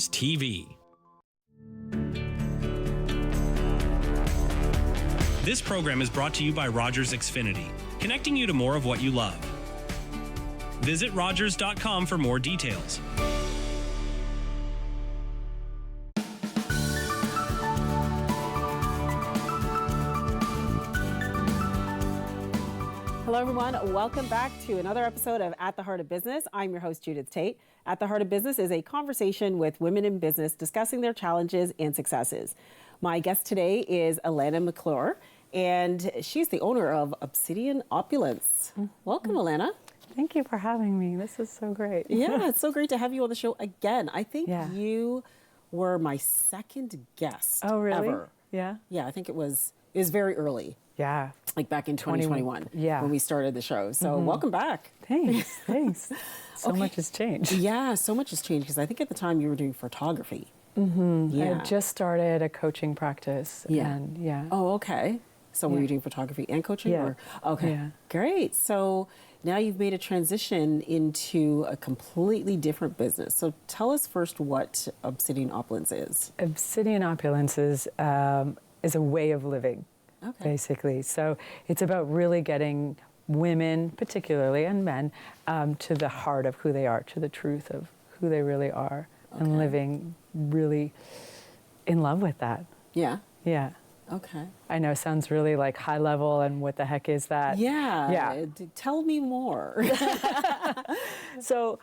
TV. This program is brought to you by Rogers Xfinity, connecting you to more of what you love. Visit Rogers.com for more details. Hello, everyone. Welcome back to another episode of At the Heart of Business. I'm your host, Judith Tate. At the Heart of Business is a conversation with women in business discussing their challenges and successes. My guest today is Alana McClure, and she's the owner of Obsidian Opulence. Welcome, Alana. Thank you for having me. This is so great. Yeah, it's so great to have you on the show again. I think Yeah. you were my second guest Oh, really? ever. Yeah. Yeah, I think it was very early, Yeah. like back in 2021 Yeah. when we started the show. So welcome back. Thanks. So Okay. much has changed. Yeah, so much has changed because I think at the time you were doing photography. I Yeah. had just started a coaching practice. Yeah. And yeah. Oh, okay. So were Yeah. you doing photography and coaching? Yeah. Or? Okay. Yeah. Great. So now you've made a transition into a completely different business. So tell us first what Obsidian Opulence is. Obsidian Opulence is a way of living, Okay. basically. So it's about really getting women, particularly, and men, to the heart of who they are, to the truth of who they really are, Okay. and living really in love with that. Yeah. Yeah. Okay. I know, sounds really like high level, and what the heck is that? Yeah. Yeah. Tell me more. So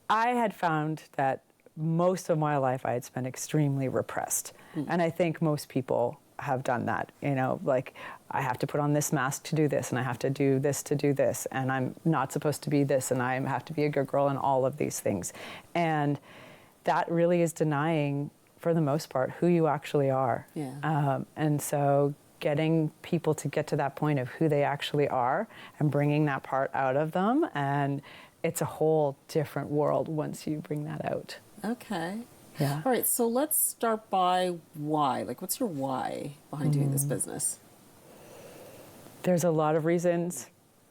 I had found that most of my life I had spent extremely repressed. And I think most people have done that. You know, like, I have to put on this mask to do this, and I have to do this to do this, and I'm not supposed to be this, and I have to be a good girl, and all of these things. And that really is denying, for the most part, who you actually are. Yeah. And so getting people to get to that point of who they actually are and bringing that part out of them, and it's a whole different world once you bring that out. Okay. Yeah. All right. So let's start by why. Like, what's your why behind doing this business? There's a lot of reasons.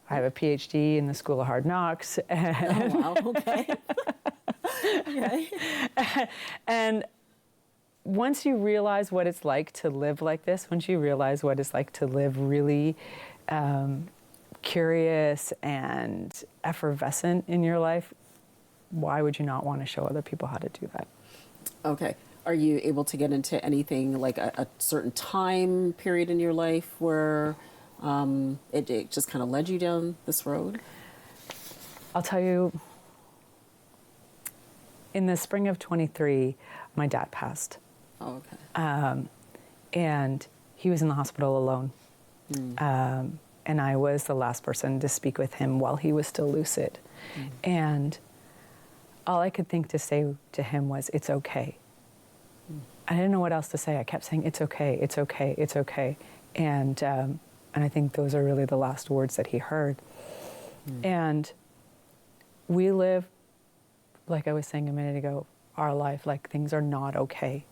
I have a PhD in the School of Hard Knocks. And, Oh, wow. Okay. Okay. and once you realize what it's like to live like this, once you realize what it's like to live really curious and effervescent in your life, why would you not want to show other people how to do that? Okay. Are you able to get into anything like a certain time period in your life where it just kind of led you down this road? I'll tell you, in the spring of 23, my dad passed. Oh, okay. And he was in the hospital alone. And I was the last person to speak with him while he was still lucid. And all I could think to say to him was, "It's okay." I didn't know what else to say. I kept saying, "It's okay, it's okay, it's okay." And I think those are really the last words that he heard. And we live, like I was saying a minute ago, our life like things are not okay.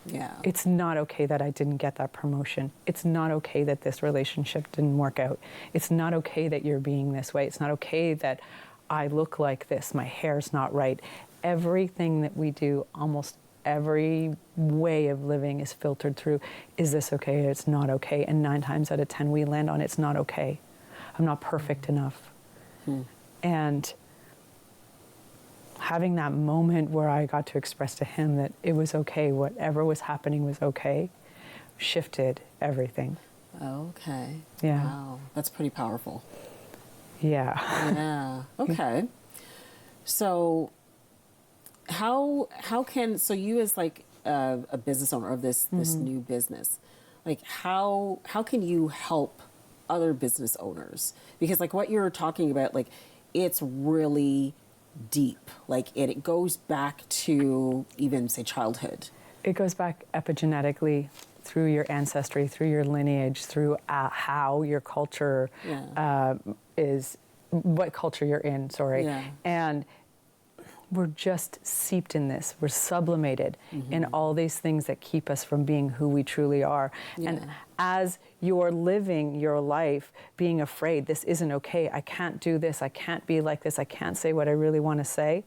Yeah. It's not okay that I didn't get that promotion. It's not okay that this relationship didn't work out. It's not okay that you're being this way. It's not okay that I look like this. My hair's not right. Everything that we do, almost every way of living is filtered through, is this okay? It's not okay. And 9 times out of 10, we land on it's not okay. I'm not perfect enough. And having that moment where I got to express to him that it was okay, whatever was happening was okay, shifted everything. Okay. Yeah. Wow. That's pretty powerful. Yeah. Yeah. Okay. So how can, so you as like a business owner of this new business, like how can you help other business owners? Because like what you're talking about, like it's really deep. Like it goes back to even say childhood. It goes back epigenetically through your ancestry, through your lineage, through how your culture is, what culture you're in, sorry. Yeah. And we're just seeped in this. We're sublimated in all these things that keep us from being who we truly are. Yeah. And as you're living your life being afraid, this isn't okay, I can't do this, I can't be like this, I can't say what I really want to say,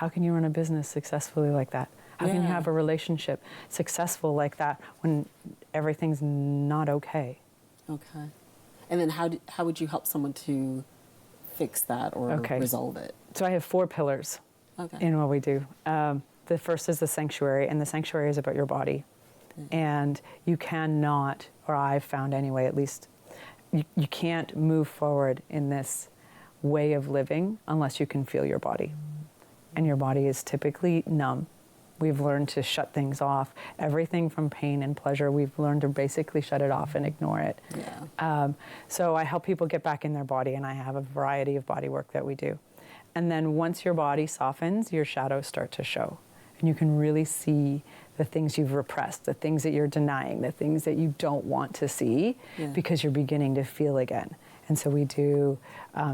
how can you run a business successfully like that? How can you Yeah. have a relationship successful like that when everything's not okay? Okay. And then how would you help someone to fix that or Okay. resolve it? So I have 4 pillars Okay. in what we do. The first is the sanctuary, and the sanctuary is about your body. And you cannot, or I've found anyway, at least, you can't move forward in this way of living unless you can feel your body. And your body is typically numb. We've learned to shut things off. Everything from pain and pleasure, we've learned to basically shut it off and ignore it. Yeah. So I help people get back in their body, and I have a variety of body work that we do. And then once your body softens, your shadows start to show. And you can really see the things you've repressed, the things that you're denying, the things that you don't want to see Yeah. because you're beginning to feel again. And so we do,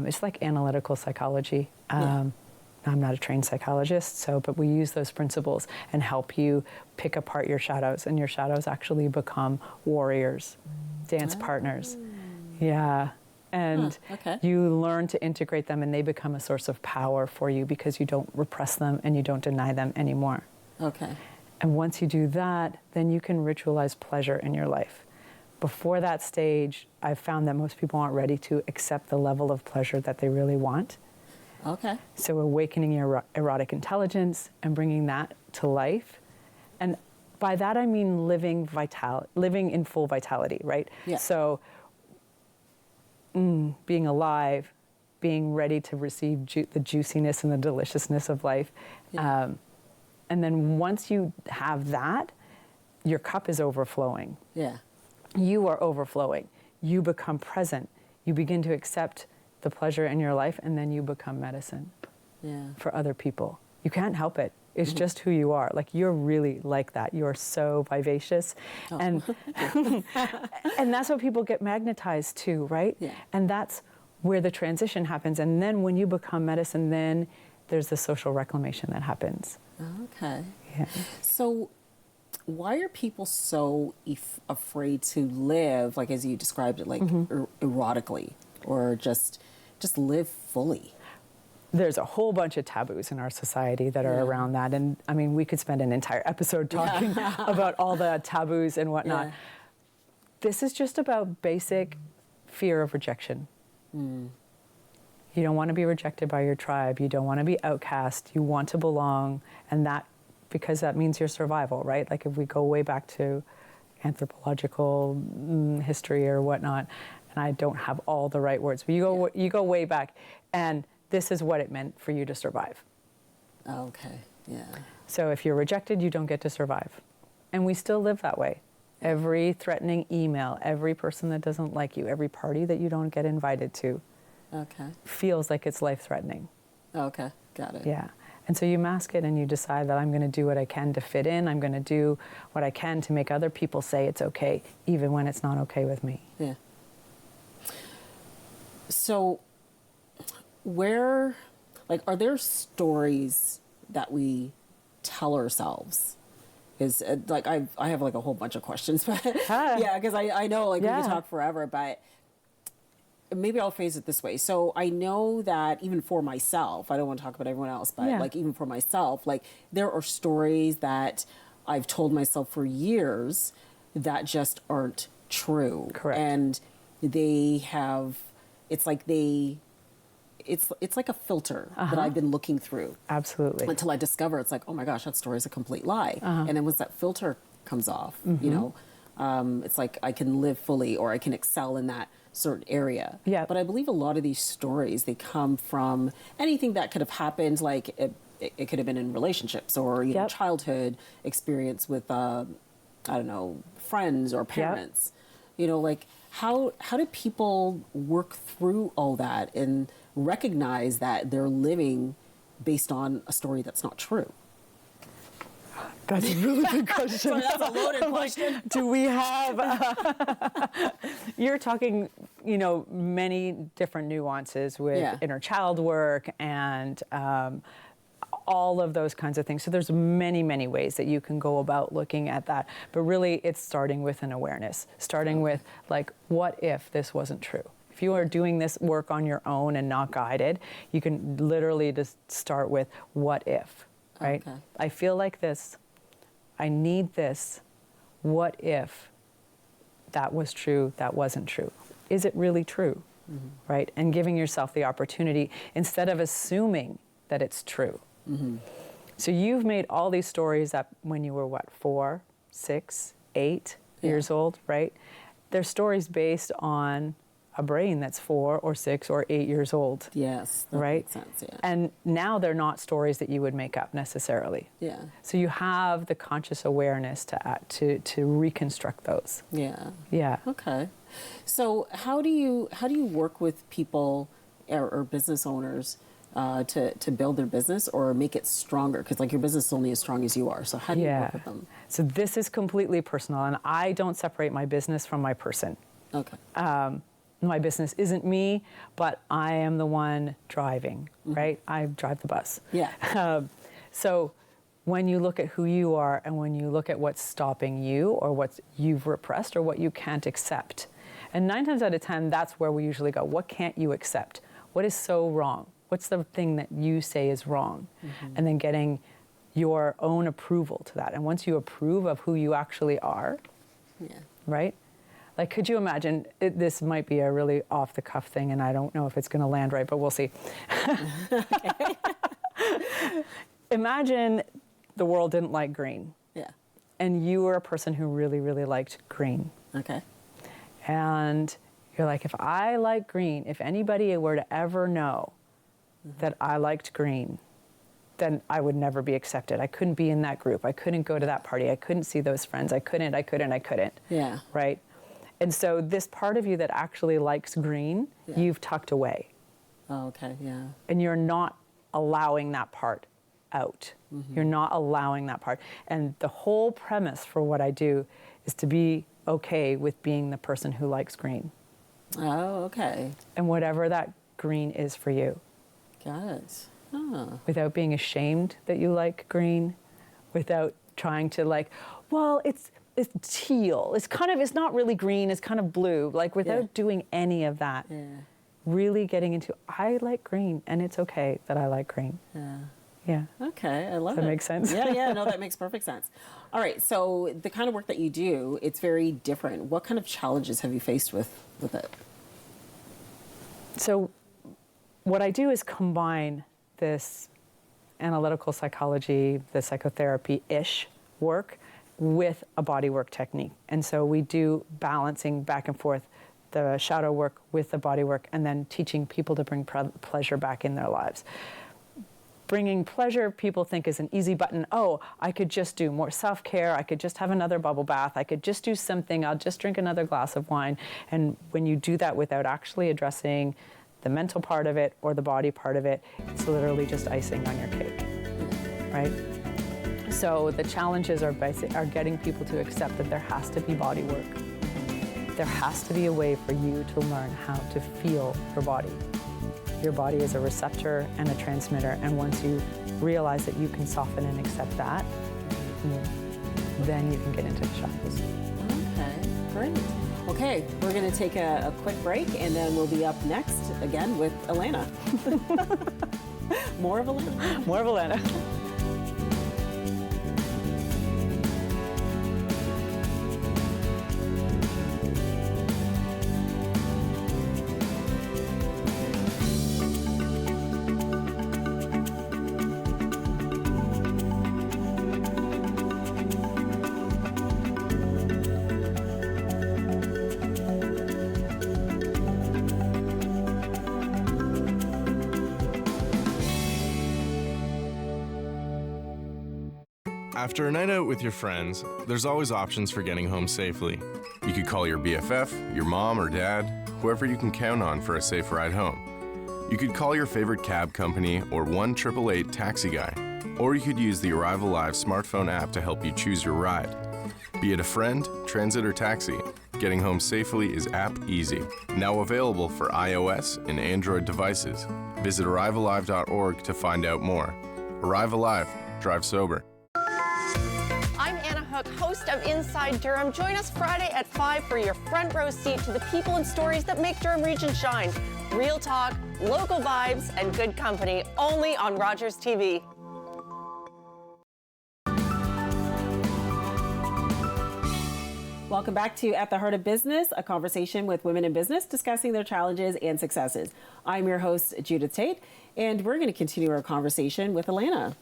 it's like analytical psychology. I'm not a trained psychologist, but we use those principles and help you pick apart your shadows, and your shadows actually become warriors, dance partners. Yeah. And okay. you learn to integrate them, and they become a source of power for you because you don't repress them and you don't deny them anymore. Okay. And once you do that, then you can ritualize pleasure in your life. Before that stage, I've found that most people aren't ready to accept the level of pleasure that they really want. Okay. So awakening your erotic intelligence and bringing that to life. And by that I mean living in full vitality, right? Yeah. So being alive, being ready to receive the juiciness and the deliciousness of life. Yeah. And then once you have that, your cup is overflowing. Yeah. You are overflowing. You become present. You begin to accept the pleasure in your life, and then you become medicine Yeah. for other people. You can't help it. It's just who you are. Like, you're really like that. You're so vivacious. And and that's what people get magnetized to, right? Yeah. And that's where the transition happens. And then when you become medicine, then there's the social reclamation that happens. Okay. Yeah. So, why are people so afraid to live, like as you described it, like erotically, or just live fully? There's a whole bunch of taboos in our society that are around that. And I mean, we could spend an entire episode talking about all the taboos and whatnot. Yeah. This is just about basic fear of rejection. You don't want to be rejected by your tribe. You don't want to be outcast. You want to belong. And because that means your survival, right? Like, if we go way back to anthropological history or whatnot, and I don't have all the right words, but you go way back, and this is what it meant for you to survive. Okay. Yeah. So if you're rejected, you don't get to survive. And we still live that way. Every threatening email, every person that doesn't like you, every party that you don't get invited to Okay. feels like it's life-threatening. Okay. Got it. Yeah. And so you mask it and you decide that I'm going to do what I can to fit in. I'm going to do what I can to make other people say it's okay, even when it's not okay with me. Yeah. So, are there stories that we tell ourselves? Is I have like a whole bunch of questions, but yeah, because I know like we Yeah. could talk forever, but maybe I'll phrase it this way. So I know that even for myself, I don't want to talk about everyone else, but Yeah. like even for myself, like there are stories that I've told myself for years that just aren't true. Correct. And it's like a filter that I've been looking through Absolutely. until I discover it's like, oh my gosh, that story is a complete lie. And then once that filter comes off, it's like I can live fully, or I can excel in that certain area. Yeah. But I believe a lot of these stories, they come from anything that could have happened, like it could have been in relationships, or Yep. childhood experience with I don't know, friends or parents. Like how do people work through all that and recognize that they're living based on a story that's not true? That's a really good question. Sorry, that's a loaded question. Do we have... You're talking, many different nuances with Yeah. inner child work and all of those kinds of things. So there's many, many ways that you can go about looking at that. But really, it's starting with an awareness, starting with, like, what if this wasn't true? If you are doing this work on your own and not guided, you can literally just start with what if, right? Okay. I feel like this. I need this. What if that was true, that wasn't true? Is it really true, right? And giving yourself the opportunity instead of assuming that it's true. So you've made all these stories up when you were, what, 4, 6, 8 years old, right? They're stories based on a brain that's 4 or 6 or 8 years old. Yes, that right? makes sense, yeah. And now they're not stories that you would make up necessarily. Yeah. So you have the conscious awareness to reconstruct those. Yeah. Yeah. Okay. So how do you work with people or business owners to build their business or make it stronger? Because like your business is only as strong as you are. So how do you work with them? So this is completely personal, and I don't separate my business from my person. Okay. My business isn't me, but I am the one driving, right? I drive the bus. Yeah. So when you look at who you are and when you look at what's stopping you or what you've repressed or what you can't accept, and 9 times out of 10, that's where we usually go. What can't you accept? What is so wrong? What's the thing that you say is wrong? And then getting your own approval to that. And once you approve of who you actually are, Yeah. right? Like, could you imagine, this might be a really off-the-cuff thing, and I don't know if it's going to land right, but we'll see. Imagine the world didn't like green, Yeah. and you were a person who really, really liked green. Okay. And you're like, if I like green, if anybody were to ever know that I liked green, then I would never be accepted. I couldn't be in that group. I couldn't go to that party. I couldn't see those friends. I couldn't. Yeah. Right? And so this part of you that actually likes green, you've tucked away. Oh, okay. Yeah. And you're not allowing that part out. You're not allowing that part. And the whole premise for what I do is to be okay with being the person who likes green. Oh, okay. And whatever that green is for you. Got it. Oh. Without being ashamed that you like green, without trying to like, well, it's teal. It's not really green, it's kind of blue. Like without doing any of that. Yeah. Really getting into, I like green and it's okay that I like green. Yeah. Yeah. Okay, I love it. Does that make sense? Yeah, no, that makes perfect sense. All right, so the kind of work that you do, it's very different. What kind of challenges have you faced with it? So what I do is combine this analytical psychology, the psychotherapy-ish work with a bodywork technique. And so we do balancing back and forth the shadow work with the bodywork and then teaching people to bring pleasure back in their lives. Bringing pleasure, people think is an easy button. Oh, I could just do more self-care. I could just have another bubble bath. I could just do something. I'll just drink another glass of wine. And when you do that without actually addressing the mental part of it or the body part of it, it's literally just icing on your cake, right? So the challenges are getting people to accept that there has to be body work. There has to be a way for you to learn how to feel your body. Your body is a receptor and a transmitter, and once you realize that you can soften and accept that, then you can get into the chakras. Okay, great. Okay, we're going to take a quick break, and then we'll be up next again with Alana. More of Alana. More of Alana. After a night out with your friends, there's always options for getting home safely. You could call your BFF, your mom or dad, whoever you can count on for a safe ride home. You could call your favorite cab company or 1-888 taxi guy, or you could use the Arrive Alive smartphone app to help you choose your ride. Be it a friend, transit, or taxi, getting home safely is app easy. Now available for iOS and Android devices. Visit arrivealive.org to find out more. Arrive Alive, drive sober. I'm Anna Cook, host of Inside Durham. Join us Friday at 5 for your front row seat to the people and stories that make Durham Region shine. Real talk, local vibes, and good company, only on Rogers TV. Welcome back to At the Heart of Business, a conversation with women in business discussing their challenges and successes. I'm your host, Judith Tate, and we're going to continue our conversation with Alana.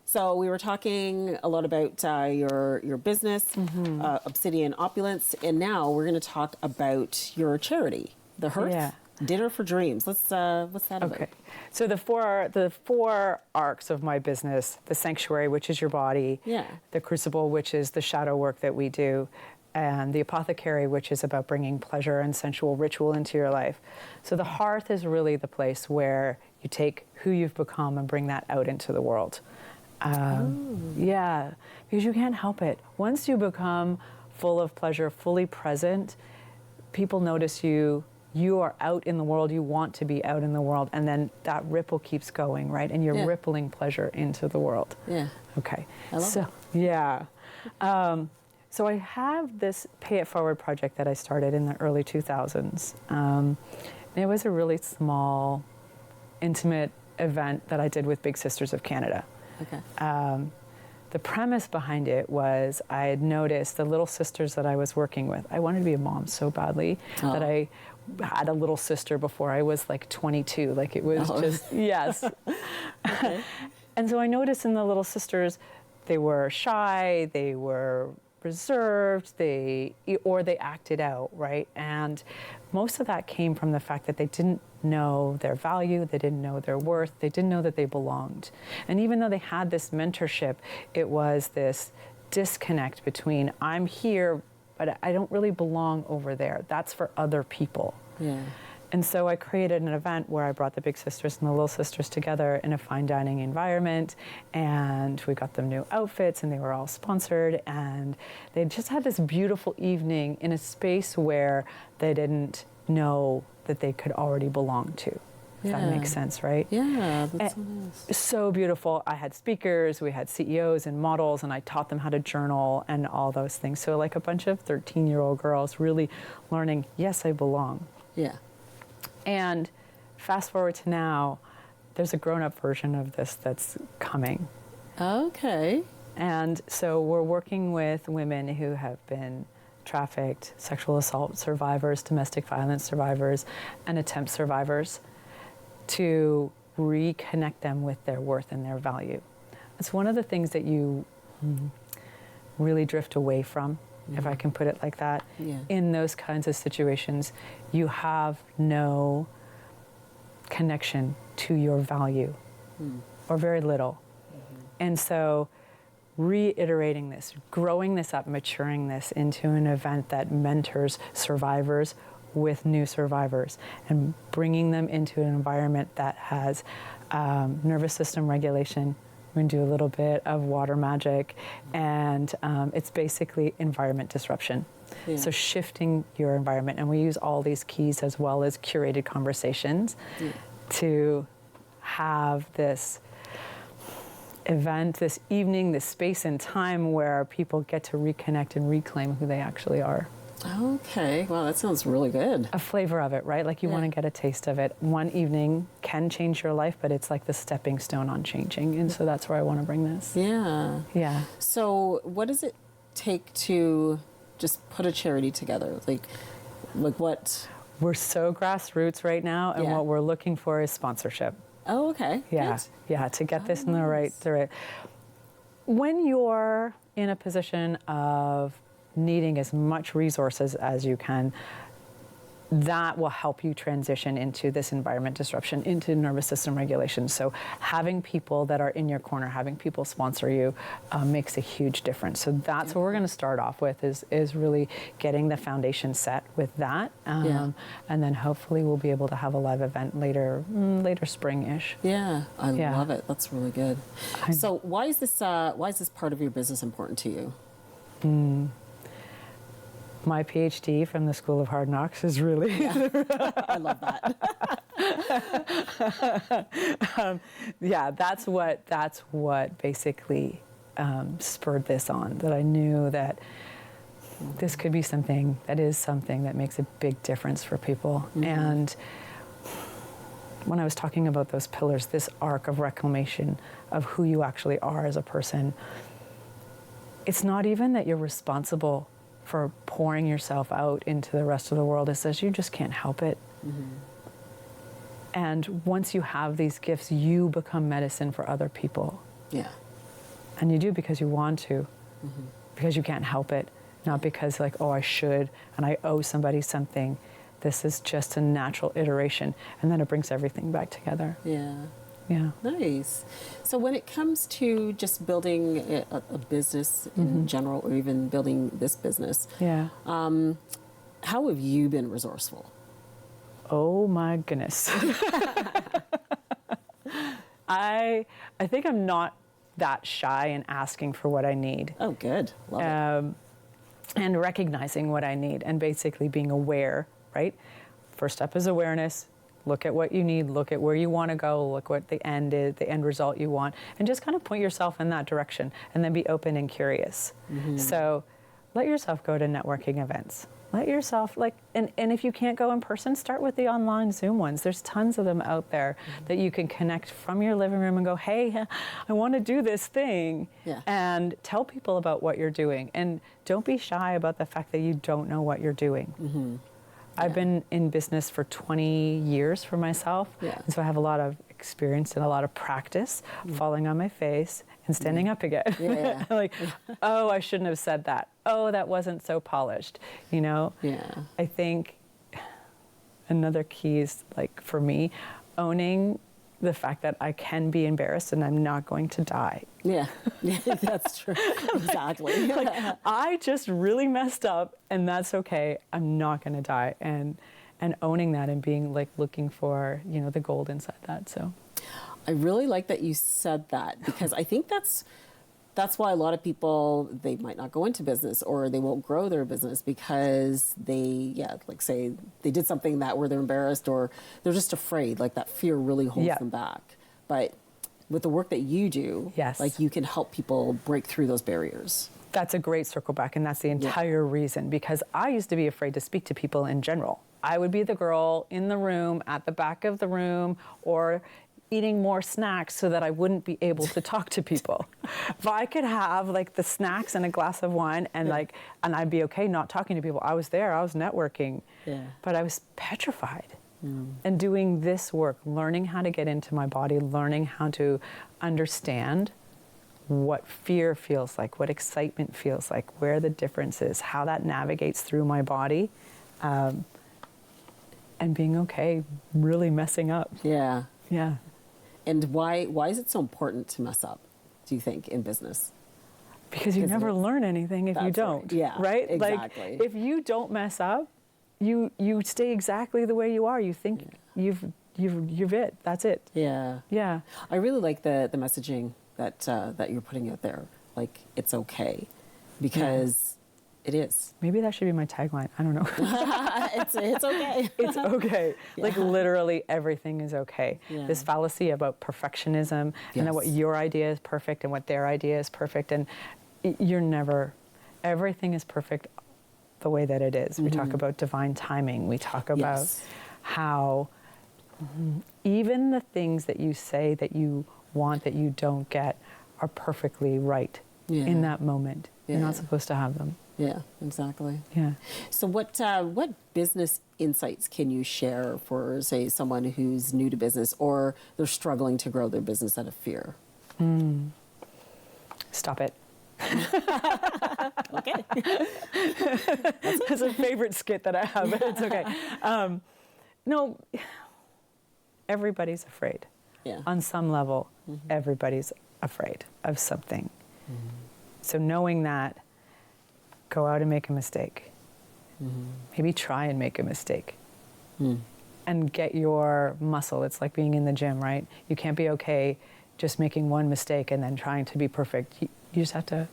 So we were talking a lot about your business, Obsidian Opulence, and now we're going to talk about your charity, the Hearth Dinner for Dreams. What's that about? Okay. So the four arcs of my business: the sanctuary, which is your body; the crucible, which is the shadow work that we do; and the apothecary, which is about bringing pleasure and sensual ritual into your life. So the hearth is really the place where you take who you've become and bring that out into the world. Yeah, because you can't help it. Once you become full of pleasure, fully present, people notice you. You are out in the world, you want to be out in the world, and then that ripple keeps going, right? And you're rippling pleasure into the world. Yeah. Okay. I love it. Yeah. So I have this Pay It Forward project that I started in the early 2000s. It was a really small, intimate event that I did with Big Sisters of Canada. Okay. The premise behind it was I had noticed the little sisters that I was working with. I wanted to be a mom so badly that I had a little sister before I was like 22. Like it was just, yes. Okay. And so I noticed in the little sisters, they were shy, they were reserved, they acted out, right? And most of that came from the fact that they didn't know their value, they didn't know their worth, they didn't know that they belonged. And even though they had this mentorship, it was this disconnect between I'm here, but I don't really belong over there. That's for other people. Yeah. And so I created an event where I brought the Big Sisters and the Little Sisters together in a fine dining environment, and we got them new outfits, and they were all sponsored, and they just had this beautiful evening in a space where they didn't know that they could already belong to. If that makes sense, right? Yeah, that's so nice. So beautiful. I had speakers, we had CEOs and models, and I taught them how to journal and all those things. So like a bunch of 13-year-old girls really learning, yes, I belong. Yeah. And fast forward to now, there's a grown-up version of this that's coming. Okay. And so we're working with women who have been trafficked, sexual assault survivors, domestic violence survivors, and attempt survivors to reconnect them with their worth and their value. It's one of the things that you really drift away from, if I can put it like that. Yeah. In those kinds of situations, you have no connection to your value, or very little. And so reiterating this, growing this up, maturing this into an event that mentors survivors with new survivors, and bringing them into an environment that has nervous system regulation. We're going to do a little bit of water magic, and it's basically environment disruption. Yeah. So shifting your environment, and we use all these keys as well as curated conversations to have this event, this evening, this space and time where people get to reconnect and reclaim who they actually are. Okay. Wow, that sounds really good. A flavor of it, right? Like you want to get a taste of it. One evening can change your life, but it's like the stepping stone on changing. And so that's where I want to bring this. Yeah. Yeah. So what does it take to just put a charity together? Like what? We're so grassroots right now, and what we're looking for is sponsorship. Oh, okay. Yeah. Good. Yeah, to get this in the right. When you're in a position of needing as much resources as you can, that will help you transition into this environment disruption, into nervous system regulation. So having people that are in your corner, having people sponsor you makes a huge difference. So that's what we're going to start off with, is really getting the foundation set with that. And then hopefully we'll be able to have a live event later spring-ish. Yeah, I love it. That's really good. So why is this part of your business important to you? My PhD from the School of Hard Knocks is really... I love that. that's what basically spurred this on, that I knew that this could be something that is something that makes a big difference for people. And when I was talking about those pillars, this arc of reclamation of who you actually are as a person, it's not even that you're responsible for pouring yourself out into the rest of the world. It says you just can't help it. And once you have these gifts, you become medicine for other people. Yeah. And you do because you want to, because you can't help it. Not because like, oh, I should, and I owe somebody something. This is just a natural iteration, and then it brings everything back together. Yeah. Yeah. Nice. So when it comes to just building a business in general, or even building this business, Yeah. how have you been resourceful? Oh my goodness. I think I'm not that shy in asking for what I need. Oh, good. Love it. And recognizing what I need and basically being aware, right? First step is awareness. Look at what you need, look at where you want to go, look what the end is, the end result you want, and just kind of point yourself in that direction and then be open and curious. So let yourself go to networking events. Let yourself, and if you can't go in person, start with the online Zoom ones. There's tons of them out there that you can connect from your living room and go, hey, I want to do this thing. Yeah. And tell people about what you're doing. And don't be shy about the fact that you don't know what you're doing. I've been in business for 20 years for myself. Yeah. And so I have a lot of experience and a lot of practice falling on my face and standing up again. Yeah. Like, oh, I shouldn't have said that. Oh, that wasn't so polished, you know? Yeah. I think another key is, like, for me, owning the fact that I can be embarrassed and I'm not going to die. Yeah. That's true. Exactly. Like, I just really messed up and that's okay. I'm not going to die. And owning that and being, like, looking for, you know, the gold inside that, so. I really like that you said that, because I think that's why a lot of people, they might not go into business or they won't grow their business because they, like say they did something that where they're embarrassed or they're just afraid, like that fear really holds them back. But with the work that you do, Yes. like you can help people break through those barriers. That's a great circle back, and that's the entire reason, because I used to be afraid to speak to people in general. I would be the girl in the room, at the back of the room, or eating more snacks so that I wouldn't be able to talk to people. If I could have like the snacks and a glass of wine and and I'd be okay not talking to people. I was there, I was networking, but I was petrified. And doing this work, learning how to get into my body, learning how to understand what fear feels like, what excitement feels like, where the difference is, how that navigates through my body, and being okay, really messing up. Yeah. Yeah. And why is it so important to mess up, do you think, in business? Because you never learn anything if you That's don't. right. Yeah, Right? exactly. Like, if you don't mess up, you stay exactly the way you are. You think you've it. That's it. Yeah. Yeah. I really like the messaging that you're putting out there. Like, it's okay, because it is. Maybe that should be my tagline. I don't know. It's okay. It's okay. Like, literally everything is okay. Yeah. This fallacy about perfectionism and that what your idea is perfect and what their idea is perfect, and you're never, everything is perfect the way that it is. We talk about divine timing. We talk about how even the things that you say that you want that you don't get are perfectly right in that moment. You're not supposed to have them. Yeah, exactly. Yeah. So what business insights can you share for, say, someone who's new to business or they're struggling to grow their business out of fear? Stop it. Okay. That's a favorite skit that I have, but it's okay. No, everybody's afraid. Yeah. On some level, everybody's afraid of something. So knowing that, go out and make a mistake. Maybe try and make a mistake. And get your muscle. It's like being in the gym, right? You can't be okay just making one mistake and then trying to be perfect. You just have to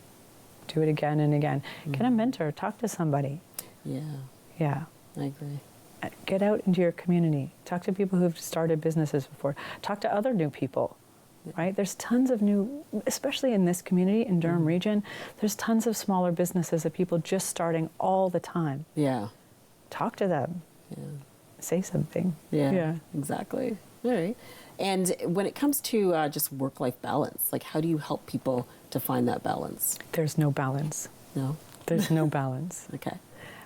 do it again and again. Get a mentor, talk to somebody. Yeah, Yeah. I agree. Get out into your community. Talk to people who've started businesses before. Talk to other new people. right? There's tons of new, especially in this community in Durham region, there's tons of smaller businesses of people just starting all the time. Yeah. Talk to them. Yeah. Say something. Yeah. Exactly. All right. And when it comes to just work-life balance, like how do you help people to find that balance? There's no balance. No. There's no balance. Okay.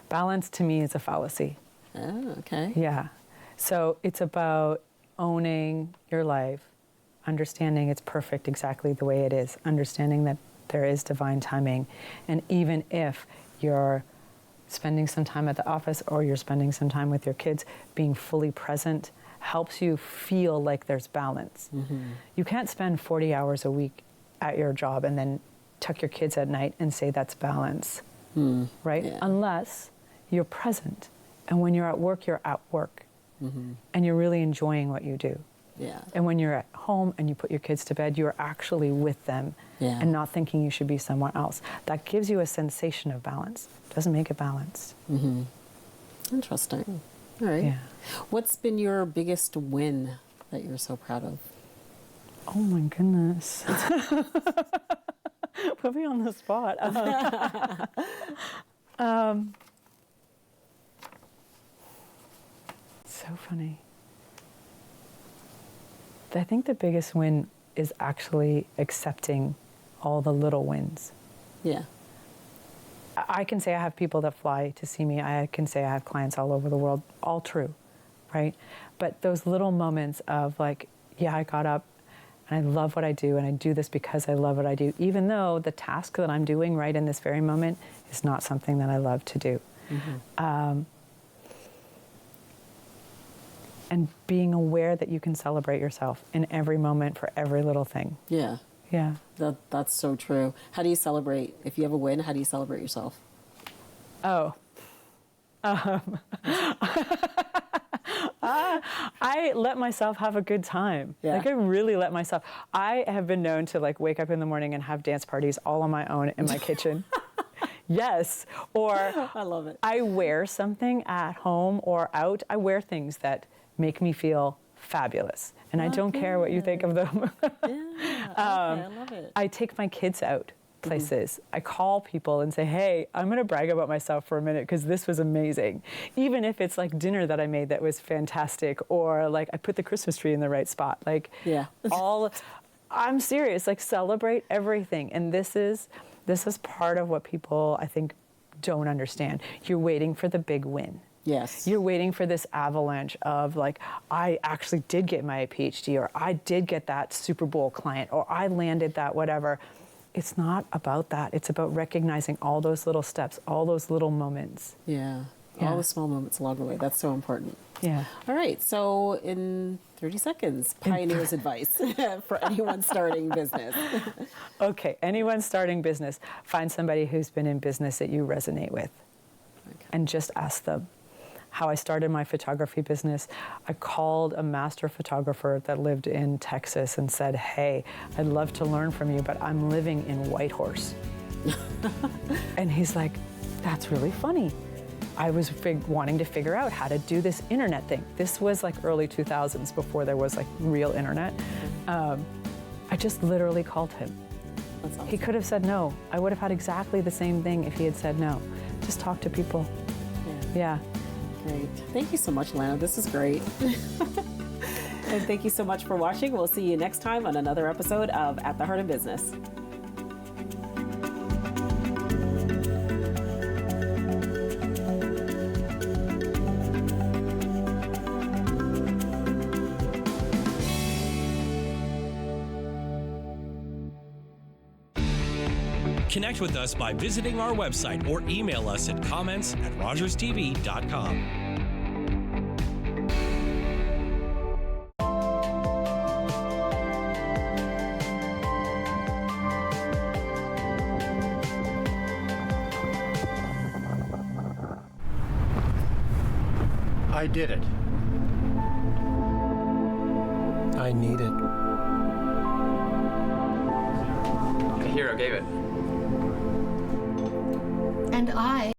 Balance to me is a fallacy. Oh, okay. Yeah. So it's about owning your life, understanding it's perfect exactly the way it is, understanding that there is divine timing. And even if you're spending some time at the office or you're spending some time with your kids, being fully present helps you feel like there's balance. You can't spend 40 hours a week at your job and then tuck your kids at night and say that's balance, right? Yeah. Unless you're present. And when you're at work, and you're really enjoying what you do. Yeah. And when you're at home and you put your kids to bed, you're actually with them Yeah. and not thinking you should be somewhere else. That gives you a sensation of balance. Doesn't make it balanced. Interesting. All right. Yeah. What's been your biggest win that you're so proud of? Oh my goodness. Put me on the spot. So funny. I think the biggest win is actually accepting all the little wins. Yeah. I can say I have people that fly to see me. I can say I have clients all over the world. All true, right? But those little moments of like, yeah, I got up and I love what I do and I do this because I love what I do, even though the task that I'm doing right in this very moment is not something that I love to do. And being aware that you can celebrate yourself in every moment for every little thing. Yeah. Yeah. That's so true. How do you celebrate? If you have a win, how do you celebrate yourself? Oh. I let myself have a good time. Yeah. Like I really let myself. I have been known to like wake up in the morning and have dance parties all on my own in my kitchen. Yes. Or I love it. I wear something at home or out. I wear things that make me feel fabulous. And I don't care what you think of them. Yeah. I love it. I take my kids out places. I call people and say, hey, I'm going to brag about myself for a minute because this was amazing. Even if it's like dinner that I made that was fantastic, or like I put the Christmas tree in the right spot. Like Yeah. I'm serious, like celebrate everything. And this is part of what people, I think, don't understand. You're waiting for the big win. Yes. You're waiting for this avalanche of like, I actually did get my PhD, or I did get that Super Bowl client, or I landed that whatever. It's not about that. It's about recognizing all those little steps, all those little moments. Yeah. Yeah. All the small moments along the way. That's so important. Yeah. All right. So in 30 seconds, pioneer's advice for anyone starting business. Okay, anyone starting business, find somebody who's been in business that you resonate with, and just ask them. How I started my photography business, I called a master photographer that lived in Texas and said, hey, I'd love to learn from you, but I'm living in Whitehorse. And he's like, that's really funny. I was wanting to figure out how to do this internet thing. This was like early 2000s, before there was like real internet. I just literally called him. That's awesome. He could have said no. I would have had exactly the same thing if he had said no. Just talk to people. Yeah. Great. Thank you so much, Lana. This is great. And thank you so much for watching. We'll see you next time on another episode of At the Heart of Business. Connect with us by visiting our website or email us at comments@rogerstv.com. I did it. I need it. A hero gave it. And I